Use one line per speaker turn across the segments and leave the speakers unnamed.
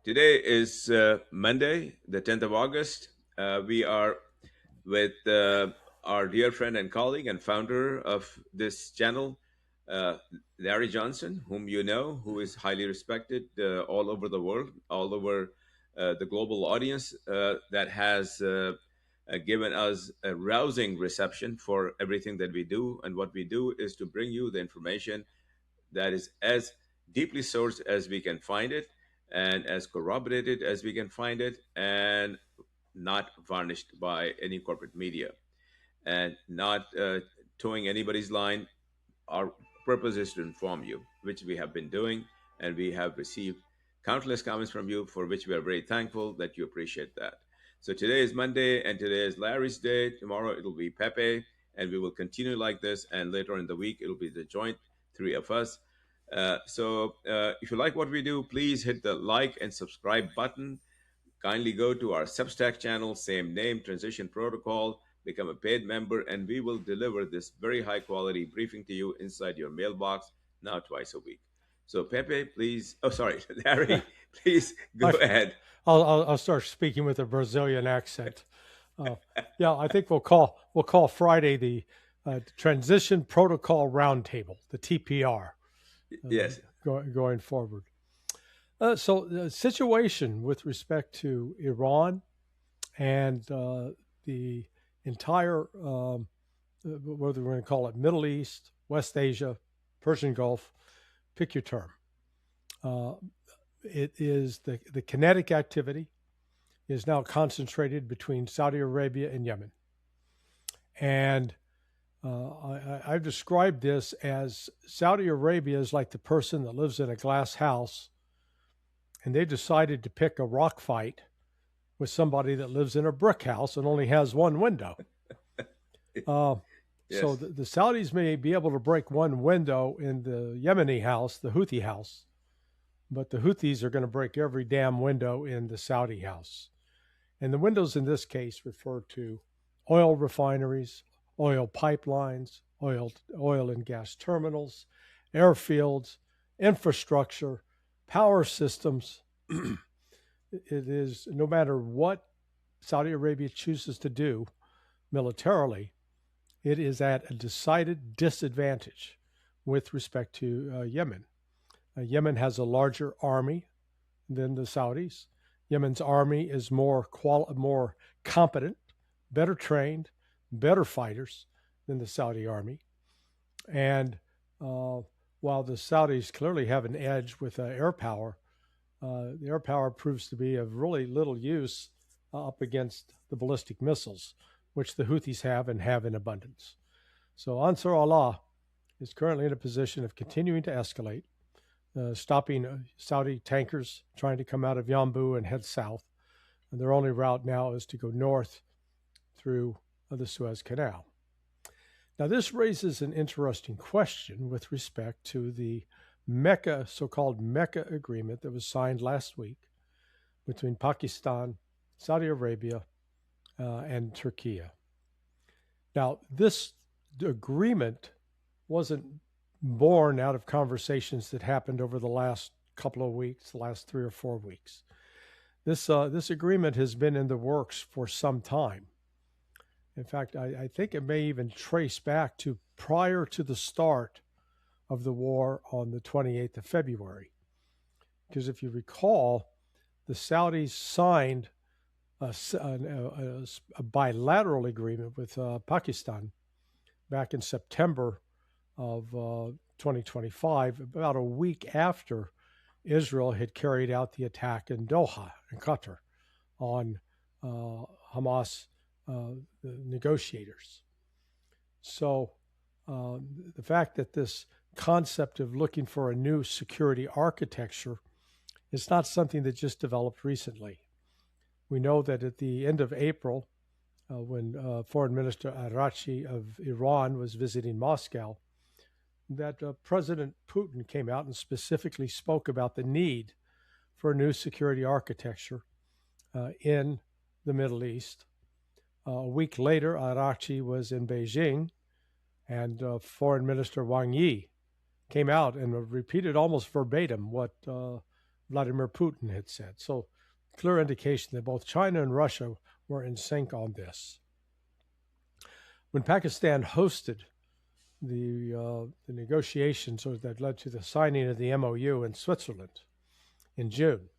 Today is Monday, the 10th of August. We are with our dear friend and colleague and founder of this channel, uh, Larry Johnson, whom you know, who is highly respected all over the world, all over the global audience that has given us a rousing reception for everything that we do. And what we do is to bring you the information that is as deeply sourced as we can find it and as corroborated as we can find it and not varnished by any corporate media and not towing anybody's line. Our purpose is to inform you, which we have been doing, and we have received countless comments from you for which we are very thankful that you appreciate that. So today is Monday and today is Larry's day. Tomorrow it'll be Pepe, and we will continue like this, and later in the week it'll be the joint three of us. If you like what we do, please hit the like and subscribe button. Kindly go to our Substack channel, same name, Transition Protocol, become a paid member, and we will deliver this very high quality briefing to you inside your mailbox now twice a week. So, Pepe, please, oh, sorry, Larry, please go
I,
ahead.
I'll start speaking with a Brazilian accent. Yeah, I think we'll call Friday the Transition Protocol Roundtable, the TPR,
Yes.
going forward. So the situation with respect to Iran and the entire, whether we're going to call it Middle East, West Asia, Persian Gulf, pick your term. Uh, it is the kinetic activity is now concentrated between Saudi Arabia and Yemen. And I've described this as Saudi Arabia is like the person that lives in a glass house and they decided to pick a rock fight with somebody that lives in a brick house and only has one window. Uh, so
Yes.
the Saudis may be able to break one window in the Yemeni house, the Houthi house, but the Houthis are going to break every damn window in the Saudi house. And the windows in this case refer to oil refineries, oil pipelines, oil and gas terminals, airfields, infrastructure, power systems. It is no matter what Saudi Arabia chooses to do militarily, it is at a decided disadvantage with respect to Yemen. Yemen has a larger army than the Saudis. Yemen's army is more competent, better trained, better fighters than the Saudi army. And while the Saudis clearly have an edge with air power, the air power proves to be of really little use up against the ballistic missiles, which the Houthis have and have in abundance. So Ansar Allah is currently in a position of continuing to escalate, stopping Saudi tankers trying to come out of Yanbu and head south. And their only route now is to go north through the Suez Canal. Now, this raises an interesting question with respect to the Mecca, so-called Mecca agreement that was signed last week between Pakistan, Saudi Arabia, and Turkey. Now, this agreement wasn't born out of conversations that happened over the last couple of weeks, the last 3 or 4 weeks. This agreement has been in the works for some time. In fact, I think it may even trace back to prior to the start of the war on the 28th of February. Because if you recall, the Saudis signed a bilateral agreement with Pakistan back in September of 2025, about a week after Israel had carried out the attack in Doha, in Qatar, on Hamas negotiators. So the fact that this concept of looking for a new security architecture is not something that just developed recently. We know that at the end of April, when Foreign Minister Araghchi of Iran was visiting Moscow, that President Putin came out and specifically spoke about the need for a new security architecture in the Middle East. A week later, Araghchi was in Beijing, and Foreign Minister Wang Yi came out and repeated almost verbatim what Vladimir Putin had said. So, clear indication that both China and Russia were in sync on this. When Pakistan hosted the negotiations that led to the signing of the MOU in Switzerland in June,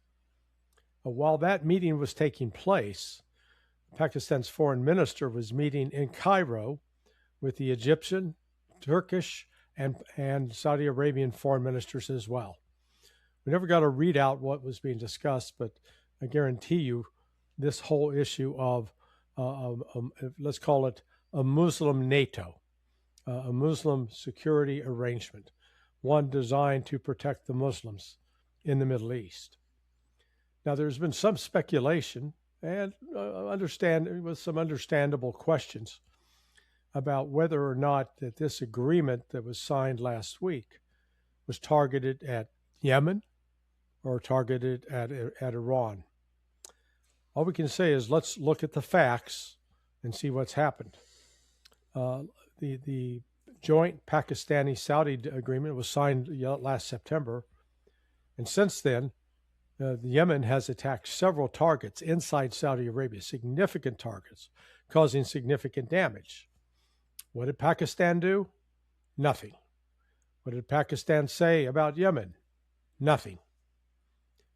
while that meeting was taking place, Pakistan's foreign minister was meeting in Cairo with the Egyptian, Turkish, and Saudi Arabian foreign ministers as well. We never got to read out what was being discussed, but I guarantee you this whole issue of, let's call it a Muslim NATO, a Muslim security arrangement, one designed to protect the Muslims in the Middle East. Now, there's been some speculation and with some understandable questions about whether or not that this agreement that was signed last week was targeted at Yemen or targeted at Iran. All we can say is let's look at the facts and see what's happened. The joint Pakistani-Saudi agreement was signed last September, and since then, Yemen has attacked several targets inside Saudi Arabia, significant targets, causing significant damage. What did Pakistan do? Nothing. What did Pakistan say about Yemen? Nothing.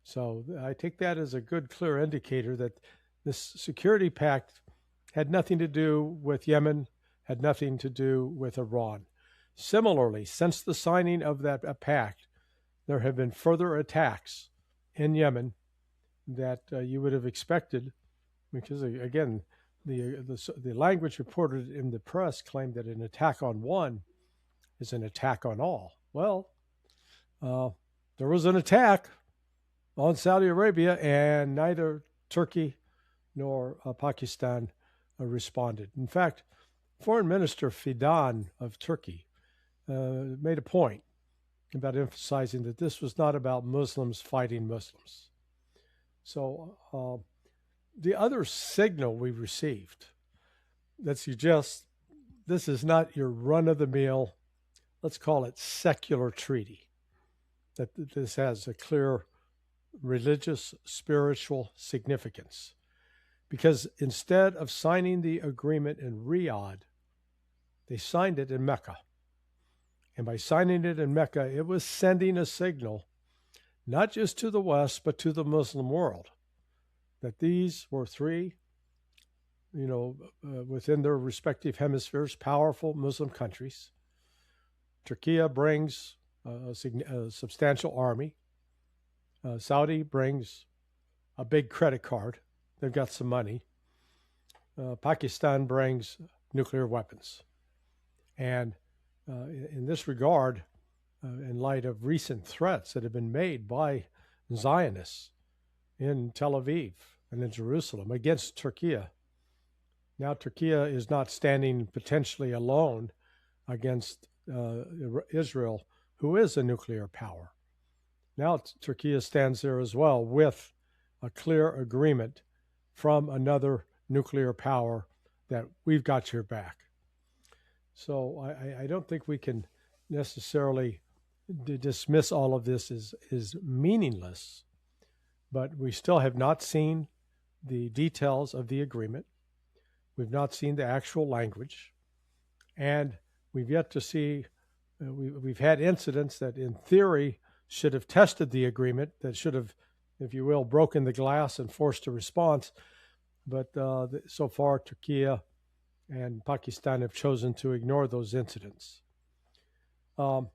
So I take that as a good, clear indicator that this security pact had nothing to do with Yemen, had nothing to do with Iran. Similarly, since the signing of that pact, there have been further attacks in Yemen that you would have expected, because again, the language reported in the press claimed that an attack on one is an attack on all. Well, there was an attack on Saudi Arabia, and neither Turkey nor Pakistan responded. In fact, Foreign Minister Fidan of Turkey made a point about emphasizing that this was not about Muslims fighting Muslims. So the other signal we received that suggests this is not your run-of-the-mill, let's call it secular treaty, that this has a clear religious, spiritual significance. Because instead of signing the agreement in Riyadh, they signed it in Mecca. And by signing it in Mecca, it was sending a signal, not just to the West, but to the Muslim world, that these were three, within their respective hemispheres, powerful Muslim countries. Turkey brings a substantial army. Saudi brings a big credit card. They've got some money. Pakistan brings nuclear weapons. And in this regard, in light of recent threats that have been made by Zionists in Tel Aviv and in Jerusalem against Turkey, now Turkey is not standing potentially alone against Israel, who is a nuclear power. Now Turkey stands there as well with a clear agreement from another nuclear power that we've got your back. So I don't think we can necessarily dismiss all of this as meaningless, but we still have not seen the details of the agreement. We've not seen the actual language, and we've yet to see, we've had incidents that in theory should have tested the agreement, that should have, if you will, broken the glass and forced a response. But so far, Turkey and Pakistan have chosen to ignore those incidents. So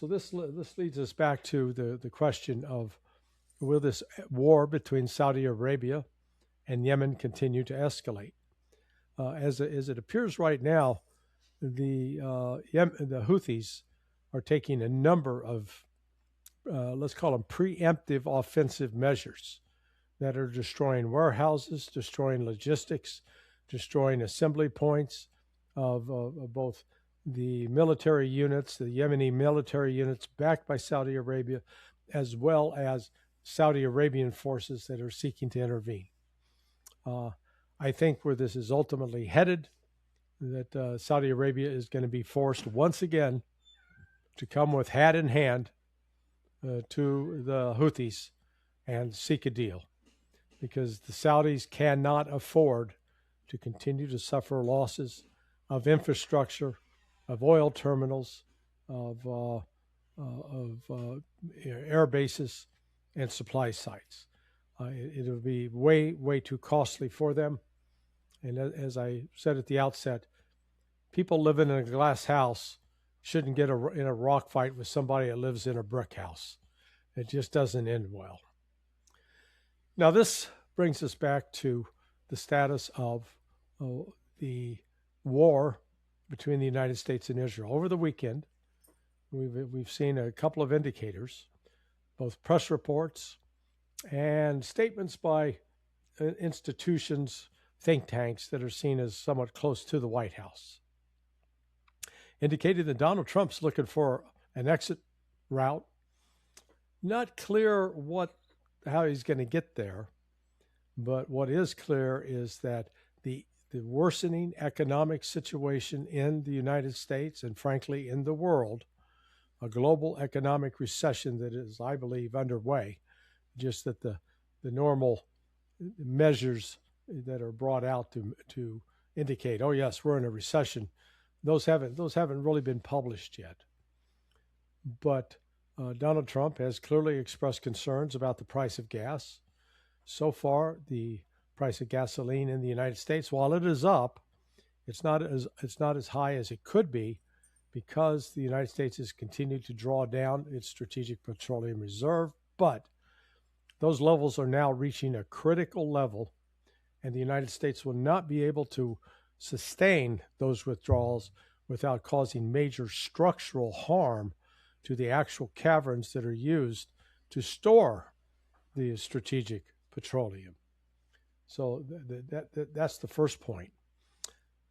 this leads us back to the question of, will this war between Saudi Arabia and Yemen continue to escalate? As it appears right now, the Houthis are taking a number of let's call them preemptive offensive measures that are destroying warehouses, destroying logistics, destroying assembly points of both the military units, the Yemeni military units backed by Saudi Arabia, as well as Saudi Arabian forces that are seeking to intervene. I think where this is ultimately headed, that Saudi Arabia is going to be forced once again to come with hat in hand to the Houthis and seek a deal, because the Saudis cannot afford to continue to suffer losses of infrastructure, of oil terminals, of air bases and supply sites. It would be way too costly for them. And as I said at the outset, people living in a glass house shouldn't get in a rock fight with somebody that lives in a brick house. It just doesn't end well. Now, this brings us back to the status of the war between the United States and Israel. Over the weekend, we've seen a couple of indicators, both press reports and statements by institutions, think tanks that are seen as somewhat close to the White House, indicated that Donald Trump's looking for an exit route. Not clear how he's going to get there, but what is clear is that the worsening economic situation in the United States and frankly in the world, a global economic recession that is, I believe, underway, just that the normal measures that are brought out to indicate, oh yes, we're in a recession, those haven't really been published yet. But Donald Trump has clearly expressed concerns about the price of gas. So far, the price of gasoline in the United States, while it is up, it's not as high as it could be, because the United States has continued to draw down its strategic petroleum reserve. But those levels are now reaching a critical level, and the United States will not be able to sustain those withdrawals without causing major structural harm to the actual caverns that are used to store the strategic petroleum. So that's the first point.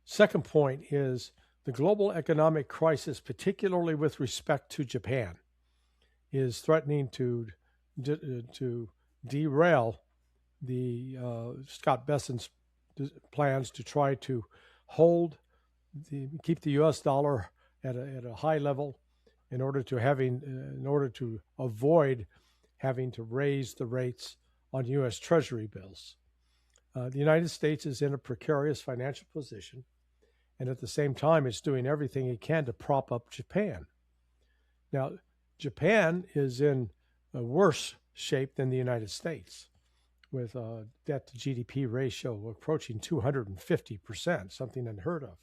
Second point is the global economic crisis, particularly with respect to Japan, is threatening to derail the Scott Bessent's plans to try to keep the U.S. dollar at a high level in order to avoid having to raise the rates on U.S. Treasury bills. The United States is in a precarious financial position, and at the same time, it's doing everything it can to prop up Japan. Now, Japan is in a worse shape than the United States, with a debt to GDP ratio approaching 250%, something unheard of.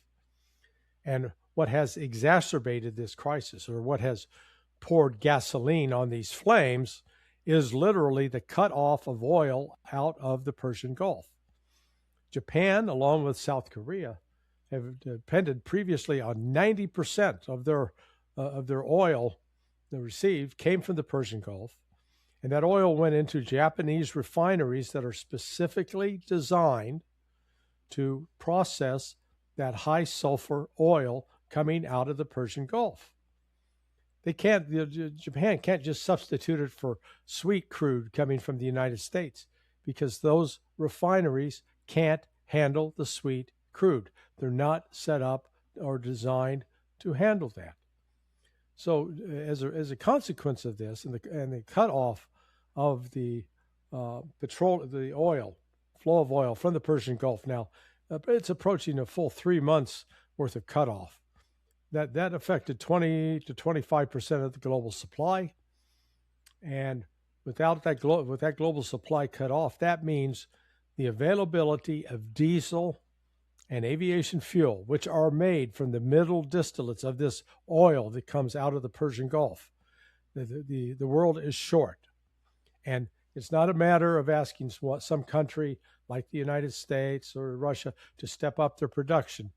And what has exacerbated this crisis, or what has poured gasoline on these flames, is literally the cutoff of oil out of the Persian Gulf. Japan, along with South Korea, have depended previously on 90% of their oil they received came from the Persian Gulf, and that oil went into Japanese refineries that are specifically designed to process that high sulfur oil coming out of the Persian Gulf. Japan can't just substitute it for sweet crude coming from the United States, because those refineries can't handle the sweet crude. They're not set up or designed to handle that. So as a consequence of this, and the cutoff of the flow of oil from the Persian Gulf, now it's approaching a full 3 months worth of cutoff. That affected 20 to 25% of the global supply, and with that global supply cut off, that means the availability of diesel and aviation fuel, which are made from the middle distillates of this oil that comes out of the Persian Gulf. The world is short. And it's not a matter of asking some country like the United States or Russia to step up their production.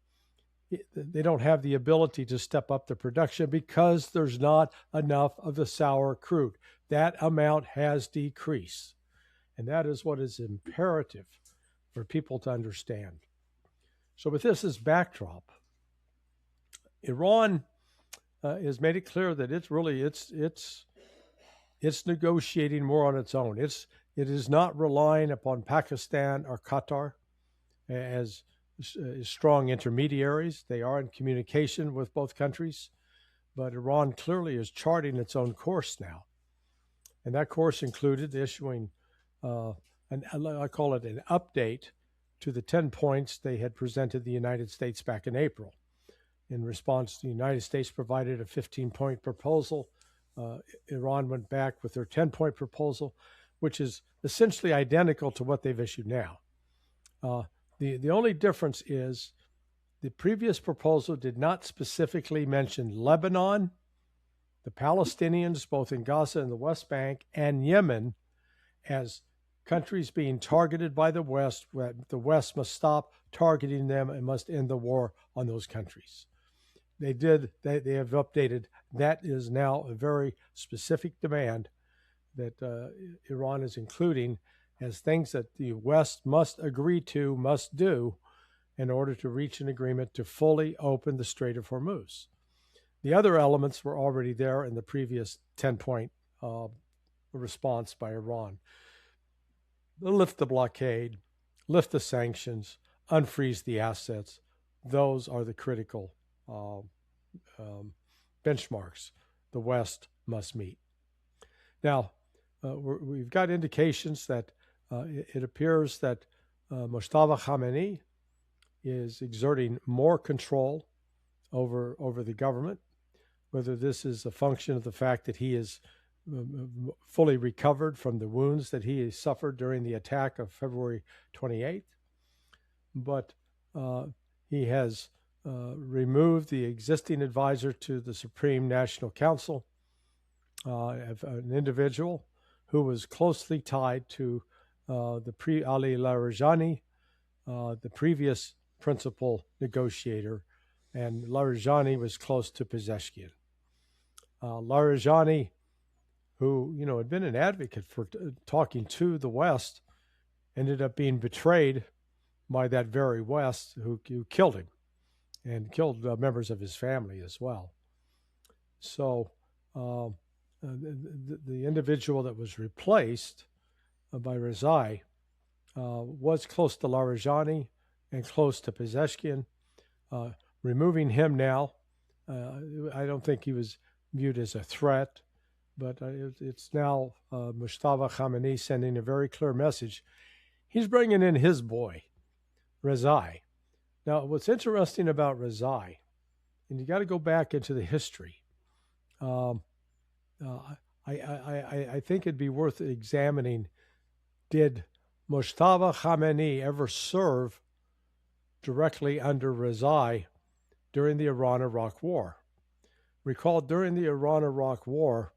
They don't have the ability to step up their production because there's not enough of the sour crude. That amount has decreased. And that is what is imperative for people to understand. So with this as backdrop, Iran has made it clear that it's negotiating more on its own. It is not relying upon Pakistan or Qatar as strong intermediaries. They are in communication with both countries, but Iran clearly is charting its own course now. And that course included issuing, I call it an update to the 10 points they had presented the United States back in April. In response, the United States provided a 15-point proposal. Iran went back with their 10-point proposal, which is essentially identical to what they've issued now. The only difference is the previous proposal did not specifically mention Lebanon, the Palestinians, both in Gaza and the West Bank, and Yemen as countries being targeted by the West. The West must stop targeting them and must end the war on those countries. They have updated. That is now a very specific demand that Iran is including as things that the West must agree to, must do, in order to reach an agreement to fully open the Strait of Hormuz. The other elements were already there in the previous 10-point response by Iran. Lift the blockade, lift the sanctions, unfreeze the assets. Those are the critical benchmarks the West must meet. Now, we've got indications that it appears that Mojtaba Khamenei is exerting more control over the government, whether this is a function of the fact that he is fully recovered from the wounds that he suffered during the attack of February 28th. But he has removed the existing advisor to the Supreme National Council, an individual who was closely tied to the Ali Larijani, the previous principal negotiator, and Larijani was close to Pezeshkian. Larijani, who had been an advocate for talking to the West, ended up being betrayed by that very West who killed him and killed members of his family as well. So the individual that was replaced by Rezaei was close to Larijani and close to Pezeshkian. Removing him now, I don't think he was viewed as a threat, but it's now Mojtaba Khamenei sending a very clear message. He's bringing in his boy, Rezaei. Now, what's interesting about Rezaei, and you got to go back into the history, I think it'd be worth examining. Did Mojtaba Khamenei ever serve directly under Rezaei during the Iran-Iraq War? Recall, during the Iran-Iraq War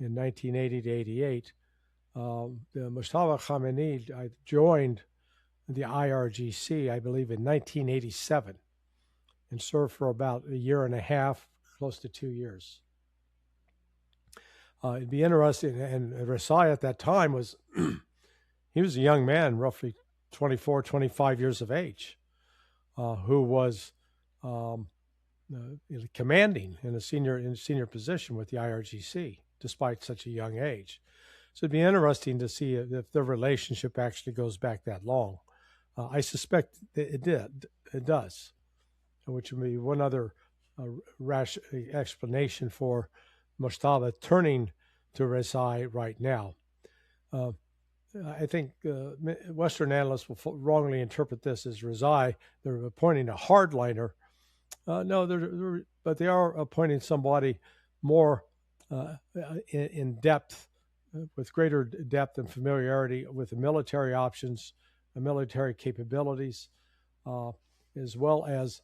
in 1980 to 88, Mojtaba Khamenei joined the IRGC, I believe, in 1987, and served for about a year and a half, close to 2 years. It'd be interesting, and Rezaei at that time was, he was a young man, roughly 24, 25 years of age, who was commanding in a senior position with the IRGC, despite such a young age. So it'd be interesting to see if the relationship actually goes back that long. I suspect it does, which would be one other rash explanation for Mojtaba turning to Rezaei right now. I think Western analysts will wrongly interpret this as Rezaei. They're appointing a hardliner. No, but they are appointing somebody more in depth, with greater depth and familiarity with the military options, the military capabilities, as well as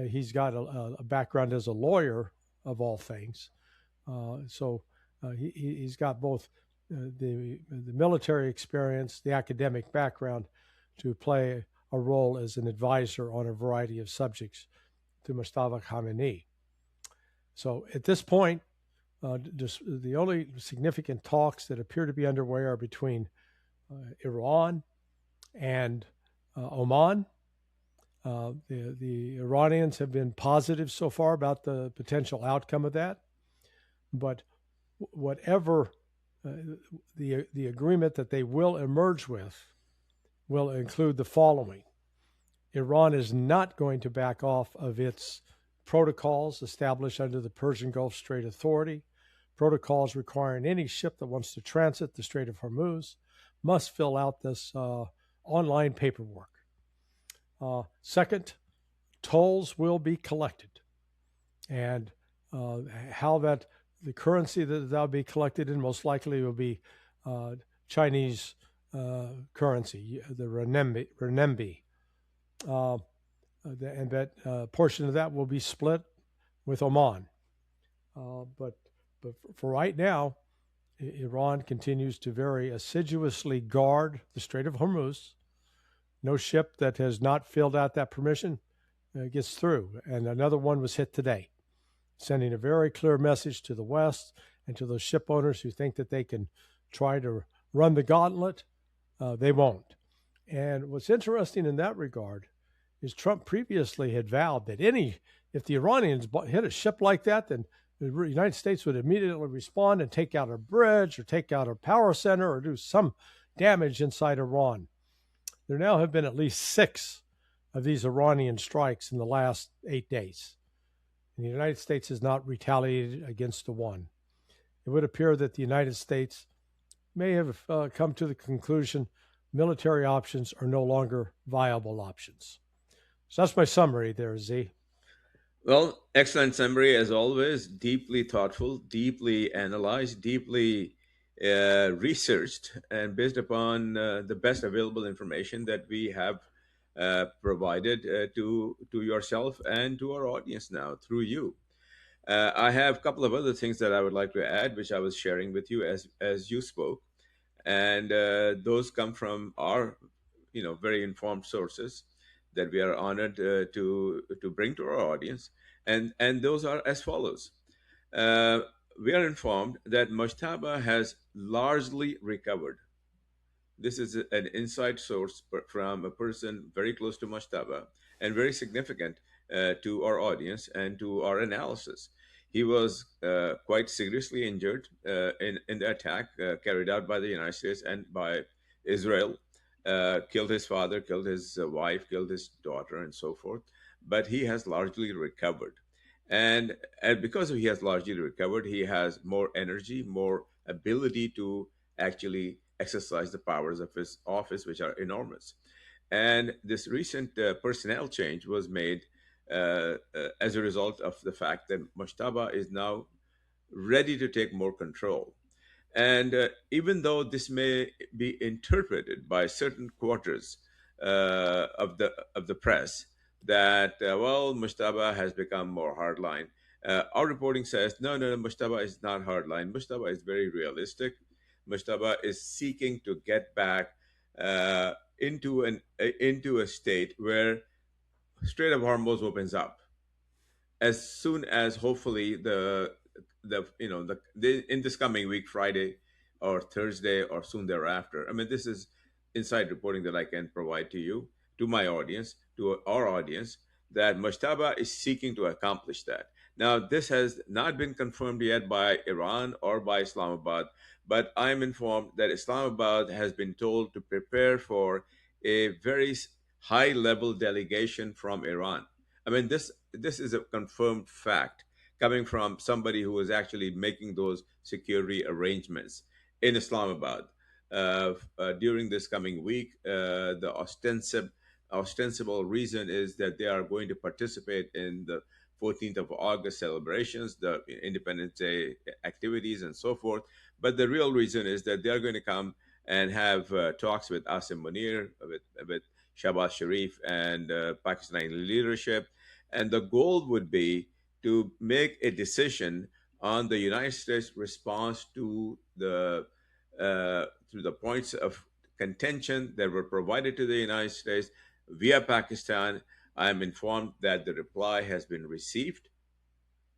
he's got a background as a lawyer, of all things. So he's got both the military experience, the academic background to play a role as an advisor on a variety of subjects to Mojtaba Khamenei. So at this point, just the only significant talks that appear to be underway are between Iran and Oman. The Iranians have been positive so far about the potential outcome of that, but whatever the agreement that they will emerge with will include the following. Iran is not going to back off of its protocols established under the Persian Gulf Strait Authority protocols requiring any ship that wants to transit the Strait of Hormuz must fill out this online paperwork. Second, tolls will be collected, and how that the currency that will be collected in most likely will be Chinese currency, the renminbi. Uh, and that portion of that will be split with Oman. But for right now, Iran continues to very assiduously guard the Strait of Hormuz. No ship that has not filled out that permission gets through. And another one was hit today, sending a very clear message to the West and to those ship owners who think that they can try to run the gauntlet. They won't. And what's interesting in that regard is Trump previously had vowed that if the Iranians hit a ship like that, then the United States would immediately respond and take out a bridge or take out a power center or do some damage inside Iran. There now have been at least 6 of these Iranian strikes in the last 8 days. And the United States has not retaliated against the one. It would appear that the United States may have come to the conclusion military options are no longer viable options. So that's my summary there, Z.
Well, excellent summary as always. Deeply thoughtful, deeply analyzed, deeply researched, and based upon the best available information that we have provided to yourself and to our audience now through you. I have a couple of other things that I would like to add, which I was sharing with you as you spoke, and those come from our, very informed sources that we are honored to bring to our audience, and those are as follows. Uh, we are informed that Mojtaba has largely recovered. This is an inside source from a person very close to Mojtaba and very significant to our audience and to our analysis. He was quite seriously injured in the attack carried out by the United States and by Israel. Killed his father, killed his wife, killed his daughter, and so forth. But he has largely recovered. And because he has largely recovered, he has more energy, more ability to actually exercise the powers of his office, which are enormous. And this recent personnel change was made as a result of the fact that Moshtaba is now ready to take more control. And even though this may be interpreted by certain quarters of the press that Mujtaba has become more hardline, our reporting says no, Mujtaba is not hardline. Mujtaba is very realistic. Mujtaba is seeking to get back into a state where Strait of Hormuz opens up as soon as hopefully the in this coming week, Friday or Thursday or soon thereafter. I mean, this is inside reporting that I can provide to you, to my audience, to our audience, that Mujtaba is seeking to accomplish that. Now, this has not been confirmed yet by Iran or by Islamabad, but I'm informed that Islamabad has been told to prepare for a very high level delegation from Iran. I mean, this is a confirmed fact coming from somebody who is actually making those security arrangements in Islamabad during this coming week. The ostensible reason is that they are going to participate in the 14th of August celebrations, the Independence Day activities, and so forth. But the real reason is that they are going to come and have talks with Asim Munir, with Shahbaz Sharif, and Pakistani leadership. And the goal would be to make a decision on the United States response to the points of contention that were provided to the United States via Pakistan. I am informed that the reply has been received.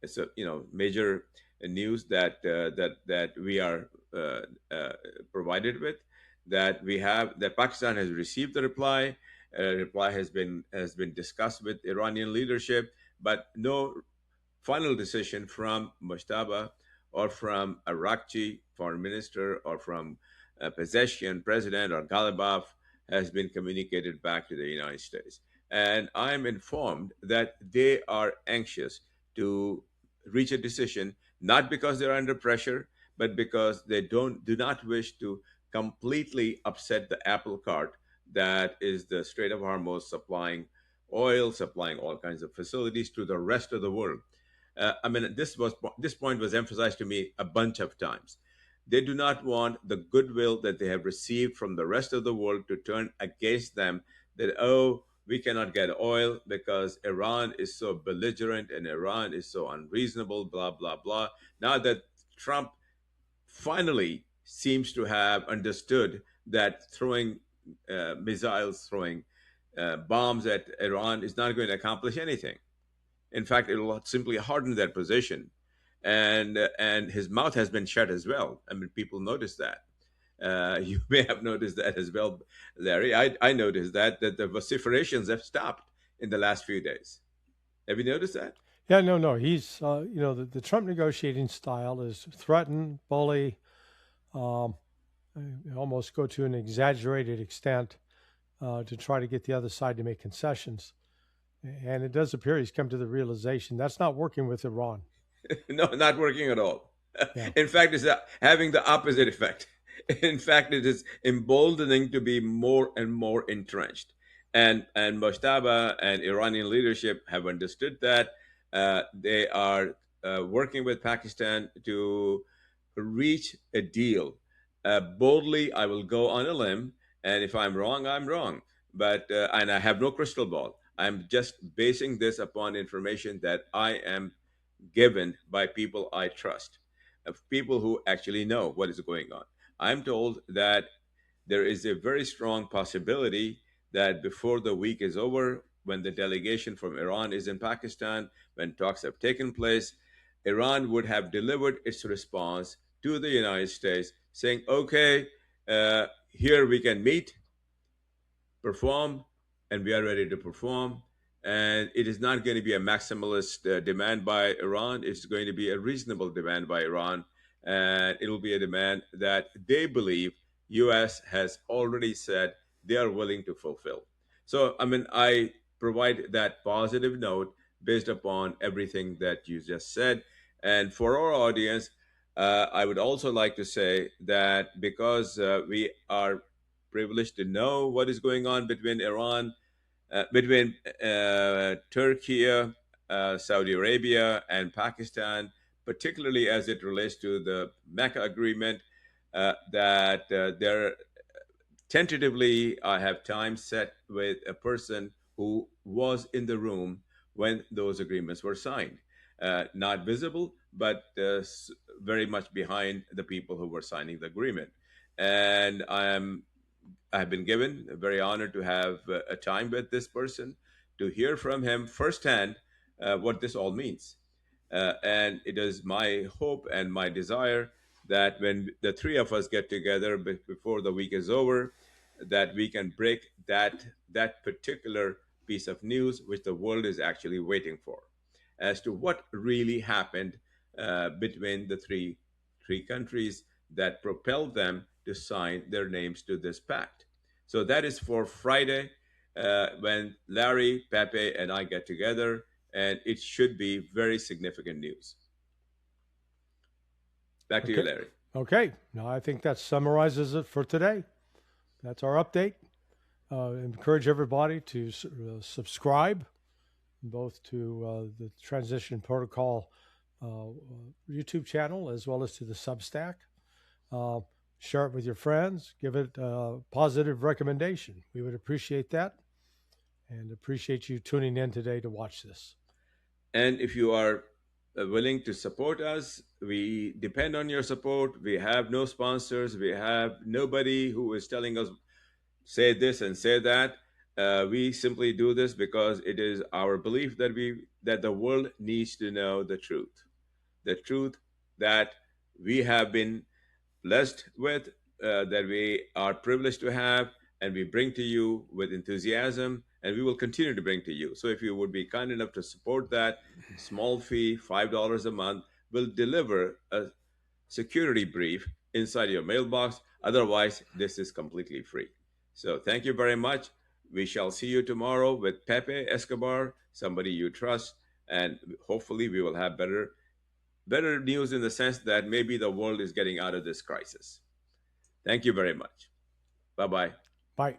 It's a major news that we are provided with, that Pakistan has received the reply. Reply has been discussed with Iranian leadership, but no final decision from Mushtaba or from Arakchi, foreign minister, or from Pezeshkian, president, or Galibaf has been communicated back to the United States. And I'm informed that they are anxious to reach a decision not because they're under pressure, but because they do not wish to completely upset the apple cart that is the Strait of Hormuz, supplying oil, supplying all kinds of facilities to the rest of the world. I mean, this point was emphasized to me a bunch of times. They do not want the goodwill that they have received from the rest of the world to turn against them. That, oh, we cannot get oil because Iran is so belligerent and Iran is so unreasonable, blah blah blah. Now that Trump finally seems to have understood that throwing missiles, throwing bombs at Iran is not going to accomplish anything. In fact, it will simply harden their position, and his mouth has been shut as well. I mean, people notice that. You may have noticed that as well, Larry. I noticed that the vociferations have stopped in the last few days. Have you noticed that?
Yeah, no, no. He's, the Trump negotiating style is threaten, bully, um, almost go to an exaggerated extent to try to get the other side to make concessions. And it does appear he's come to the realization that's not working with Iran.
No, not working at all.
Yeah.
In fact, it's having the opposite effect. In fact, it is emboldening to be more and more entrenched. And Mojtaba and Iranian leadership have understood that. They are working with Pakistan to reach a deal. Boldly, I will go on a limb, and if I'm wrong, I'm wrong. But and I have no crystal ball. I'm just basing this upon information that I am given by people I trust, of people who actually know what is going on. I'm told that there is a very strong possibility that before the week is over, when the delegation from Iran is in Pakistan, when talks have taken place, Iran would have delivered its response to the United States saying, okay, here we can meet, perform, and we are ready to perform. And it is not going to be a maximalist demand by Iran. It's going to be a reasonable demand by Iran, and it will be a demand that they believe U.S. has already said they are willing to fulfill. So, I mean, I provide that positive note based upon everything that you just said. And for our audience, I would also like to say that because we are privileged to know what is going on between between Turkey, Saudi Arabia, and Pakistan, particularly as it relates to the Mecca agreement. That there tentatively, I have time set with a person who was in the room when those agreements were signed. Not visible, but very much behind the people who were signing the agreement. And I've been given very honored to have a time with this person to hear from him firsthand what this all means. And it is my hope and my desire that when the three of us get together before the week is over, that we can break that particular piece of news which the world is actually waiting for, as to what really happened between the three countries that propelled them to sign their names to this pact. So that is for Friday when Larry, Pepe, and I get together, and it should be very significant news. Back to you,
Okay.
Larry.
Okay. Now I think that summarizes it for today. That's our update. Encourage everybody to subscribe both to the Transition Protocol YouTube channel as well as to the Substack. Uh, Share it with your friends. Give it a positive recommendation. We would appreciate that and appreciate you tuning in today to watch this.
And if you are willing to support us, we depend on your support. We have no sponsors. We have nobody who is telling us say this and say that. We simply do this because it is our belief that the world needs to know the truth that we have been blessed with, that we are privileged to have, and we bring to you with enthusiasm, and we will continue to bring to you. So if you would be kind enough to support that, small fee, $5 a month, will deliver a security brief inside your mailbox. Otherwise, this is completely free. So thank you very much. We shall see you tomorrow with Pepe Escobar, somebody you trust, and hopefully we will have better better news in the sense that maybe the world is getting out of this crisis. Thank you very much. Bye bye.
Bye.